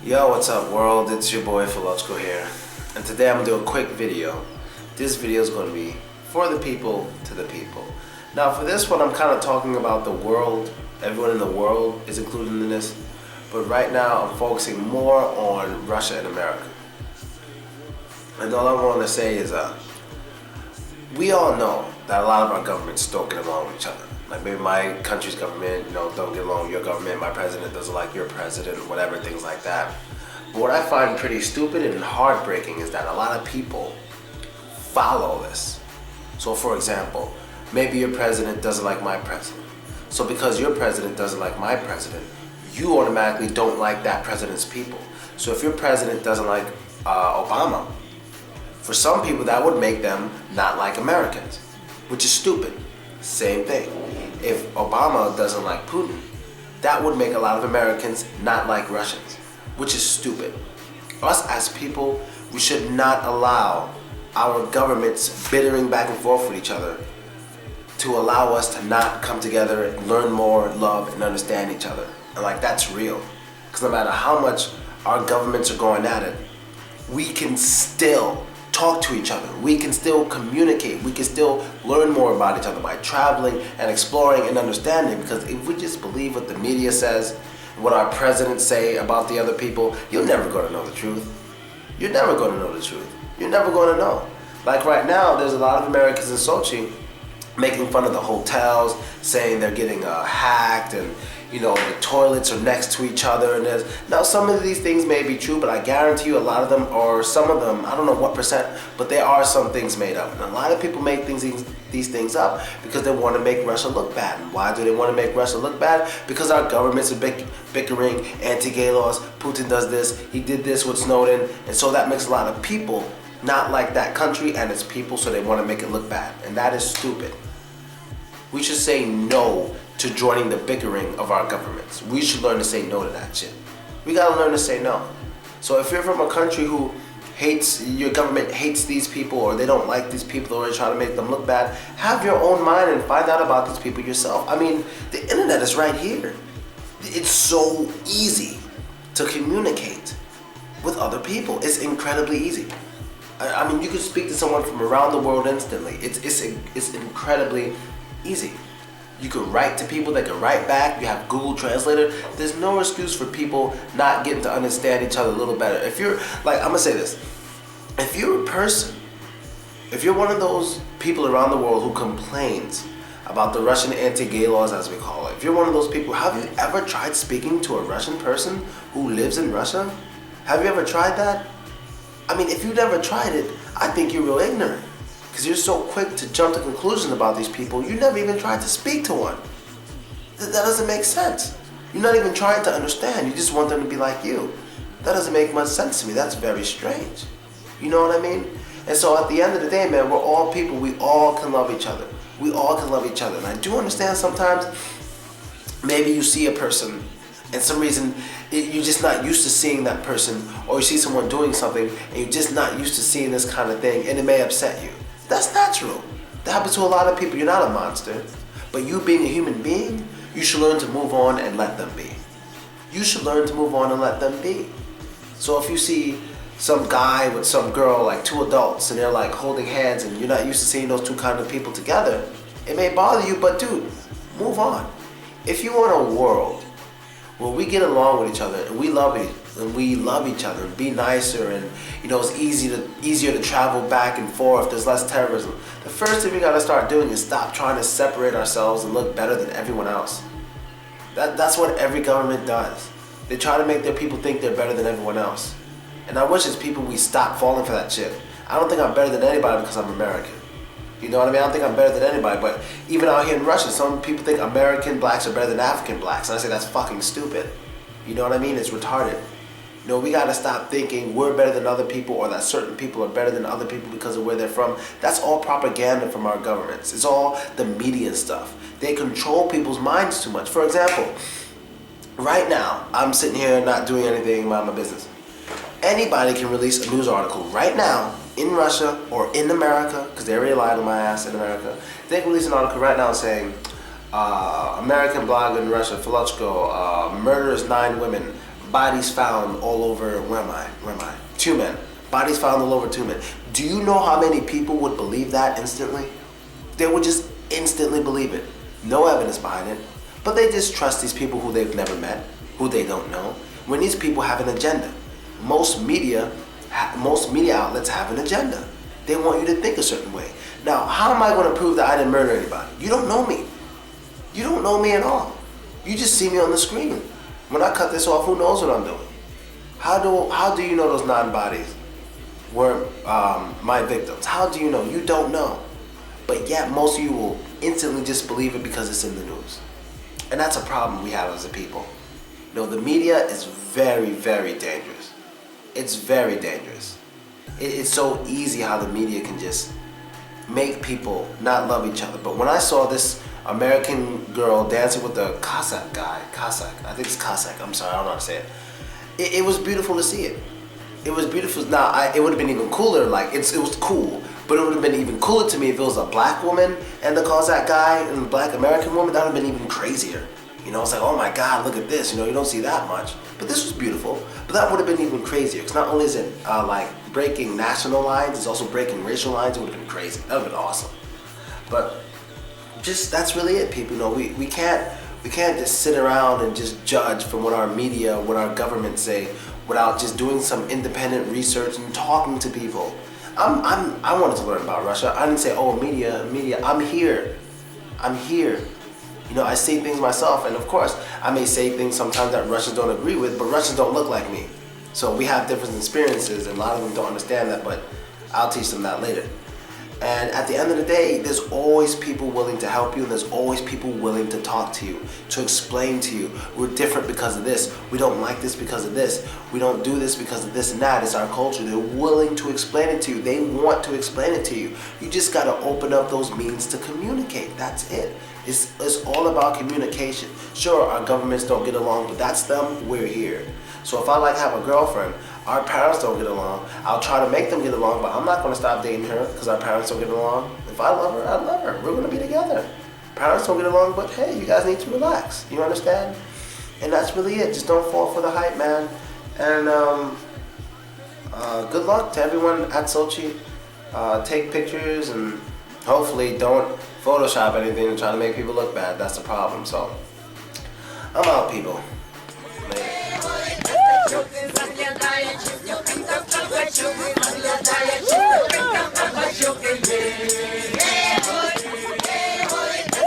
Yo, what's up world? It's your boy Filochko here. And today I'm gonna do a quick video. This video is gonna be for the people, to the people. Now for this one I'm kind of talking about the world. Everyone in the world is included in this. But right now I'm focusing more on Russia and America. And all I want to say is we all know that a lot of our governments don't get along with each other. Like maybe my country's government, don't get along with your government, my president doesn't like your president, whatever, things like that. But what I find pretty stupid and heartbreaking is that a lot of people follow this. So for example, maybe your president doesn't like my president. So because your president doesn't like my president, you automatically don't like that president's people. So if your president doesn't like Obama, for some people that would make them not like Americans, which is stupid. Same thing. If Obama doesn't like Putin, that would make a lot of Americans not like Russians, which is stupid. Us as people, we should not allow our governments bickering back and forth with each other to allow us to not come together, learn more, love, and understand each other. And like that's real. Because no matter how much our governments are going at it, we can still talk to each other. We can still communicate. We can still learn more about each other by traveling and exploring and understanding. Because if we just believe what the media says, what our presidents say about the other people, you're never going to know the truth. You're never going to know the truth. You're never going to know. Like right now, there's a lot of Americans in Sochi making fun of the hotels, saying they're getting hacked and the toilets are next to each other and there's... Now some of these things may be true, but I guarantee you a lot of them, or some of them, I don't know what percent, but there are some things made up. And a lot of people make these things up because they want to make Russia look bad. And why do they want to make Russia look bad? Because our governments are bickering, anti-gay laws, Putin does this, he did this with Snowden, and so that makes a lot of people not like that country and its people, so they want to make it look bad. And that is stupid. We should say no to joining the bickering of our governments. We should learn to say no to that shit. We gotta learn to say no. So if you're from a country who hates, your government hates these people, or they don't like these people, or they try to make them look bad, have your own mind and find out about these people yourself. I mean, the internet is right here. It's so easy to communicate with other people. It's incredibly easy. I mean, you can speak to someone from around the world instantly. It's incredibly easy. You can write to people, they can write back, you have Google Translator. There's no excuse for people not getting to understand each other a little better. If you're, like, I'm gonna say this, if you're a person, if you're one of those people around the world who complains about the Russian anti-gay laws, as we call it, if you're one of those people, have you ever tried speaking to a Russian person who lives in Russia? Have you ever tried that? I mean, if you've never tried it, I think you're real ignorant. Because you're so quick to jump to conclusions about these people, you never even tried to speak to one. That doesn't make sense. You're not even trying to understand, you just want them to be like you. That doesn't make much sense to me, that's very strange. You know what I mean? And so at the end of the day, man, we're all people, we all can love each other. We all can love each other. And I do understand sometimes, maybe you see a person, and some reason you're just not used to seeing that person, or you see someone doing something, and you're just not used to seeing this kind of thing, and it may upset you. That's natural. That happens to a lot of people. You're not a monster. But you being a human being, you should learn to move on and let them be. You should learn to move on and let them be. So if you see some guy with some girl, like two adults, and they're like holding hands, and you're not used to seeing those two kind of people together, it may bother you, but dude, move on. If you want a world where we get along with each other and we love each other and be nicer, and it's easier to travel back and forth, there's less terrorism. The first thing we gotta start doing is stop trying to separate ourselves and look better than everyone else. That's what every government does. They try to make their people think they're better than everyone else. And I wish as people we stop falling for that shit. I don't think I'm better than anybody because I'm American. You know what I mean? I don't think I'm better than anybody, but even out here in Russia, some people think American blacks are better than African blacks, and I say that's fucking stupid. You know what I mean? It's retarded. We gotta stop thinking we're better than other people, or that certain people are better than other people because of where they're from. That's all propaganda from our governments. It's all the media stuff. They control people's minds too much. For example, right now, I'm sitting here not doing anything about my business. Anybody can release a news article right now in Russia or in America, because they already lied on my ass in America. They can release an article right now saying, American blogger in Russia, Filochko, murders 9 women, bodies found all over, where am I? Tumen. Bodies found all over Tumen. Do you know how many people would believe that instantly? They would just instantly believe it. No evidence behind it. But they just trust these people who they've never met, who they don't know, when these people have an agenda. Most media outlets have an agenda. They want you to think a certain way. Now, how am I going to prove that I didn't murder anybody? You don't know me. You don't know me at all. You just see me on the screen. When I cut this off, who knows what I'm doing? How do you know those 9 bodies were my victims? How do you know? You don't know. But yet most of you will instantly just believe it because it's in the news. And that's a problem we have as a people. You know, the media is very, very dangerous. It's very dangerous. It's so easy how the media can just make people not love each other. But when I saw this American girl dancing with the Cossack guy, I think it's Cossack, I'm sorry, I don't know how to say it. It was beautiful to see it. It was beautiful. Now, it would have been even cooler, like, it was cool, but it would have been even cooler to me if it was a black woman and the Cossack guy and the black American woman. That would have been even crazier. You know, it's like, oh my God, look at this. You know, you don't see that much. But this was beautiful. But that would have been even crazier. Because not only is it like breaking national lines, it's also breaking racial lines. It would have been crazy. That would have been awesome. But just, that's really it, people. You know, we can't just sit around and just judge from what our media, what our government say, without just doing some independent research and talking to people. I wanted to learn about Russia. I didn't say, oh, media. I'm here. You know, I say things myself, and of course, I may say things sometimes that Russians don't agree with, but Russians don't look like me. So we have different experiences, and a lot of them don't understand that, but I'll teach them that later. And at the end of the day, there's always people willing to help you, and there's always people willing to talk to you, to explain to you, we're different because of this, we don't like this because of this, we don't do this because of this and that, it's our culture. They're willing to explain it to you, they want to explain it to you. You just gotta open up those means to communicate, that's it. It's all about communication. Sure, our governments don't get along, but that's them, we're here. So if I have a girlfriend, our parents don't get along, I'll try to make them get along, but I'm not going to stop dating her because our parents don't get along. If I love her, I love her. We're going to be together. Parents don't get along, but hey, you guys need to relax. You understand? And that's really it. Just don't fall for the hype, man. And good luck to everyone at Sochi. Take pictures and hopefully don't Photoshop anything and try to make people look bad. That's the problem. So I'm out, people.